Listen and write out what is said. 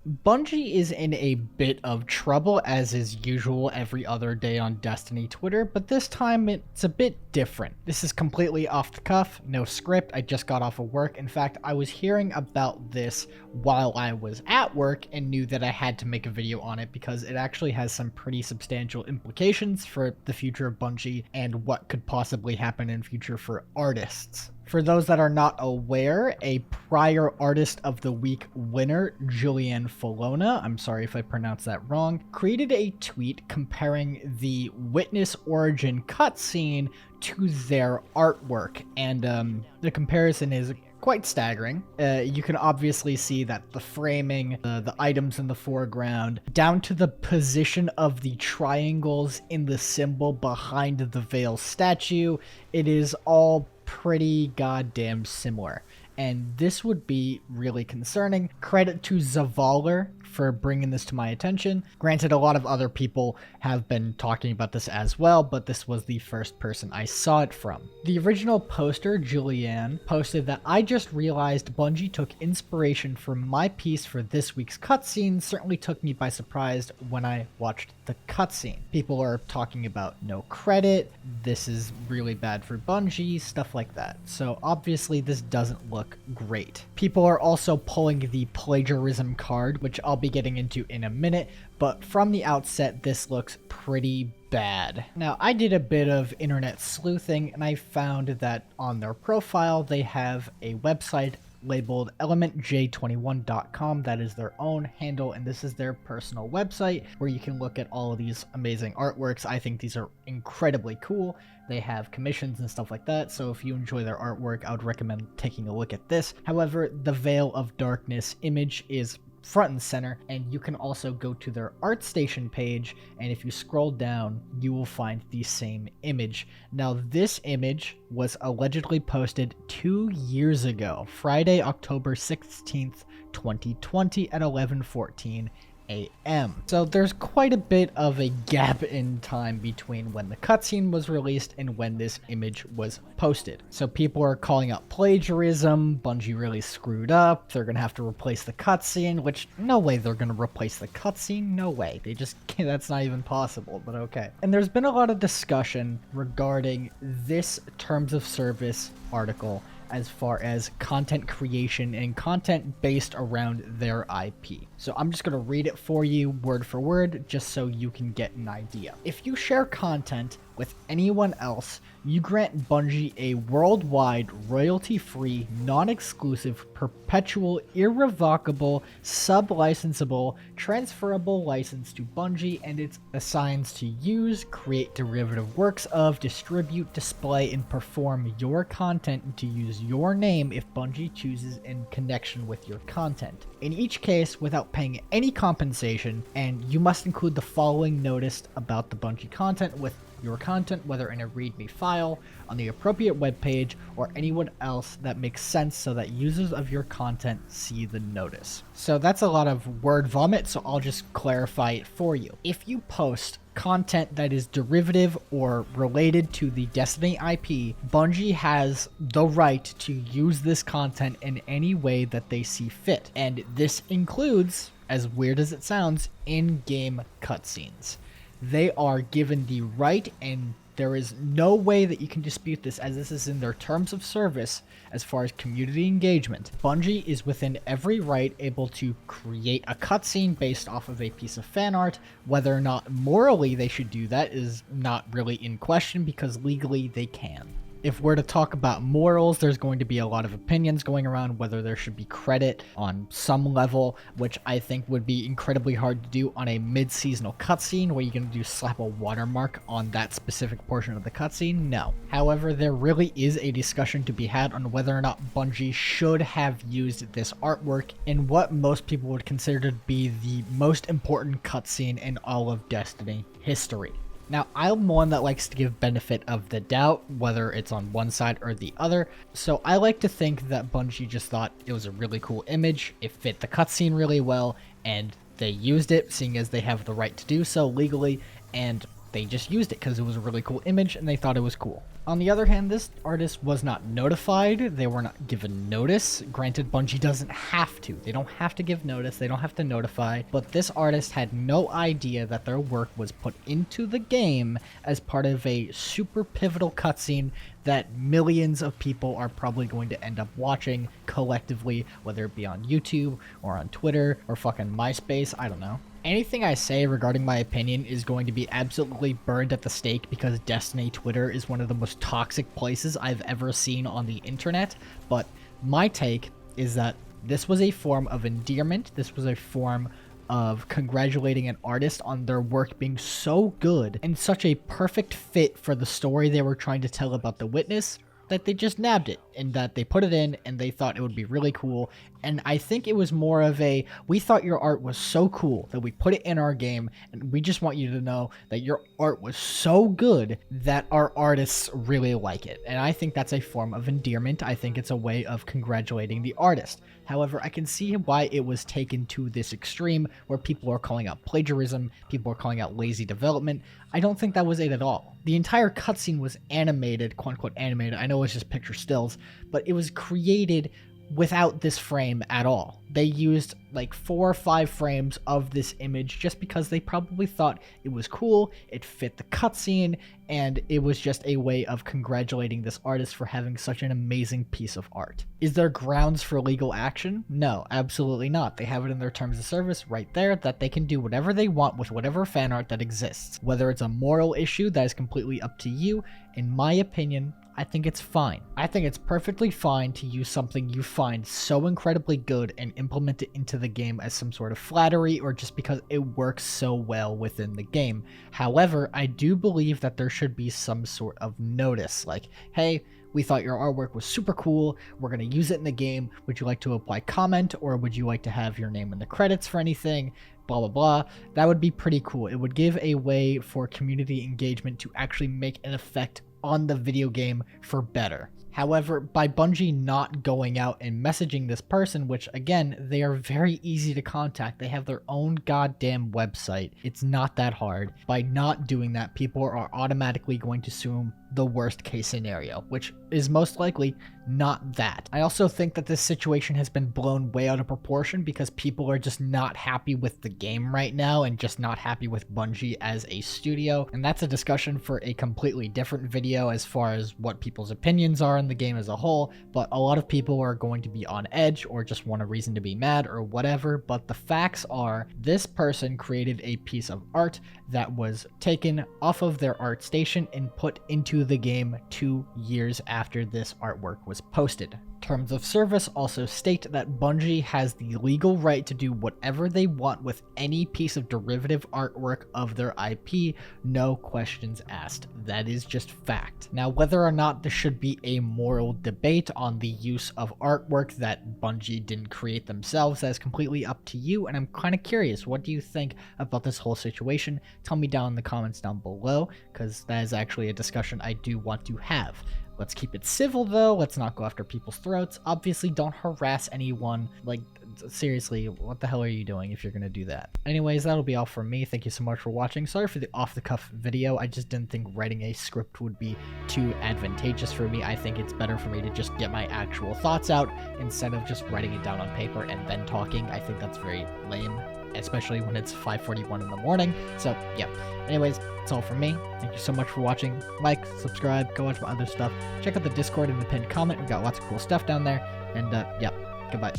Bungie is in a bit of trouble, as is usual every other day on Destiny Twitter, but this time it's a bit different. This is completely off the cuff, no script. I just got off of work. In fact, I was hearing about this while I was at work and knew that I had to make a video on it because it actually has some pretty substantial implications for the future of Bungie and what could possibly happen in future for artists. For those that are not aware, a prior Artist of the Week winner, Julianne Folona, I'm sorry if I pronounced that wrong, created a tweet comparing the Witness Origin cutscene to their artwork, and the comparison is quite staggering. You can obviously see that the framing, the items in the foreground, down to the position of the triangles in the symbol behind the Veil statue, it is all pretty goddamn similar. And this would be really concerning. Credit to Zavaler for bringing this to my attention. Granted, a lot of other people have been talking about this as well, but this was the first person I saw it from. The original poster, Julianne, posted that I just realized Bungie took inspiration from my piece for this week's cutscene. Certainly took me by surprise when I watched the cutscene. People are talking about no credit, this is really bad for Bungie, stuff like that. So obviously this doesn't look great. People are also pulling the plagiarism card, which I'll be getting into in a minute, but from the outset this looks pretty bad. Now, I did a bit of internet sleuthing and I found that on their profile they have a website labeled elementj21.com. That is their own handle, and this is their personal website where you can look at all of these amazing artworks. I think these are incredibly cool. They have commissions and stuff like that, so if you enjoy their artwork, I would recommend taking a look at this. However, the Veil of Darkness image is front and center, and you can also go to their ArtStation page, and if you scroll down you will find the same image. Now, this image was allegedly posted 2 years ago, Friday, October 16th, 2020 at 11:14 a.m. So there's quite a bit of a gap in time between when the cutscene was released and when this image was posted. So people are calling out plagiarism, Bungie really screwed up, they're gonna have to replace the cutscene, which no way they're gonna replace the cutscene, no way. They just can't, that's not even possible, but okay. And there's been a lot of discussion regarding this terms of service article as far as content creation and content based around their IP. So I'm just going to read it for you word for word just so you can get an idea. If you share content with anyone else, you grant Bungie a worldwide, royalty-free, non-exclusive, perpetual, irrevocable, sub-licensable, transferable license to Bungie, and it assigns to use, create derivative works of, distribute, display, and perform your content and to use your name if Bungie chooses in connection with your content. In each case, without paying any compensation, and you must include the following notice about the Bungie content with your content, whether in a README file, on the appropriate webpage, or anyone else that makes sense so that users of your content see the notice. So that's a lot of word vomit, so I'll just clarify it for you. If you post content that is derivative or related to the Destiny IP, Bungie has the right to use this content in any way that they see fit. And this includes, as weird as it sounds, in-game cutscenes. They are given the right, and there is no way that you can dispute this, as this is in their terms of service as far as community engagement. Bungie is within every right able to create a cutscene based off of a piece of fan art. Whether or not morally they should do that is not really in question, because legally they can. If we're to talk about morals, there's going to be a lot of opinions going around whether there should be credit on some level, which I think would be incredibly hard to do on a mid-seasonal cutscene where you're going to slap a watermark on that specific portion of the cutscene. No. However, there really is a discussion to be had on whether or not Bungie should have used this artwork in what most people would consider to be the most important cutscene in all of Destiny history. Now, I'm one that likes to give benefit of the doubt, whether it's on one side or the other, so I like to think that Bungie just thought it was a really cool image, it fit the cutscene really well, and they used it, seeing as they have the right to do so legally, and They just used it because it was a really cool image and they thought it was cool. On the other hand, this artist was not notified. They were not given notice. Granted, Bungie doesn't have to. They don't have to give notice. They don't have to notify. But this artist had no idea that their work was put into the game as part of a super pivotal cutscene that millions of people are probably going to end up watching collectively, whether it be on YouTube or on Twitter or fucking MySpace. I don't know. Anything I say regarding my opinion is going to be absolutely burned at the stake because Destiny Twitter is one of the most toxic places I've ever seen on the internet. But my take is that this was a form of endearment. This was a form of congratulating an artist on their work being so good and such a perfect fit for the story they were trying to tell about the Witness, that they just nabbed it and that they put it in and they thought it would be really cool. And I think it was more of a, we thought your art was so cool that we put it in our game and we just want you to know that your art was so good that our artists really like it. And I think that's a form of endearment. I think it's a way of congratulating the artist. However, I can see why it was taken to this extreme where people are calling out plagiarism, people are calling out lazy development. I don't think that was it at all. The entire cutscene was animated, quote unquote animated. I know it's just picture stills, but it was created without this frame at all. They used like 4 or 5 frames of this image just because they probably thought it was cool, it fit the cutscene, and it was just a way of congratulating this artist for having such an amazing piece of art. Is there grounds for legal action? No, absolutely not. They have it in their terms of service right there that they can do whatever they want with whatever fan art that exists. Whether it's a moral issue, that is completely up to you. In my opinion, I think it's fine. I think it's perfectly fine to use something you find so incredibly good and implement it into the game as some sort of flattery or just because it works so well within the game. However, I do believe that there should be some sort of notice, like, hey, we thought your artwork was super cool, we're going to use it in the game, would you like to apply comment, or would you like to have your name in the credits for anything, blah blah blah. That would be pretty cool. It would give a way for community engagement to actually make an effect on the video game for better. However, by Bungie not going out and messaging this person, which again, they are very easy to contact, they have their own goddamn website, it's not that hard. By not doing that, people are automatically going to assume the worst case scenario, which is most likely not that. I also think that this situation has been blown way out of proportion because people are just not happy with the game right now and just not happy with Bungie as a studio, and that's a discussion for a completely different video as far as what people's opinions are in the game as a whole. But a lot of people are going to be on edge or just want a reason to be mad or whatever. But the facts are, this person created a piece of art that was taken off of their art station and put into the game 2 years after this artwork was posted. Terms of service also state that Bungie has the legal right to do whatever they want with any piece of derivative artwork of their IP, no questions asked. That is just fact. Now, whether or not there should be a moral debate on the use of artwork that Bungie didn't create themselves, that is completely up to you, and I'm kind of curious, what do you think about this whole situation? Tell me down in the comments down below, because that is actually a discussion I do want to have. Let's keep it civil though, let's not go after people's throats. Obviously, don't harass anyone. Like, seriously, what the hell are you doing if you're gonna do that? Anyways, that'll be all from me. Thank you so much for watching. Sorry for the off-the-cuff video. I just didn't think writing a script would be too advantageous for me. I think it's better for me to just get my actual thoughts out instead of just writing it down on paper and then talking. I think that's very lame, especially when it's 5:41 in the morning. So, yeah. Anyways, that's all from me. Thank you so much for watching. Like, subscribe, go watch my other stuff. Check out the Discord in the pinned comment. We've got lots of cool stuff down there. And, yeah, goodbye.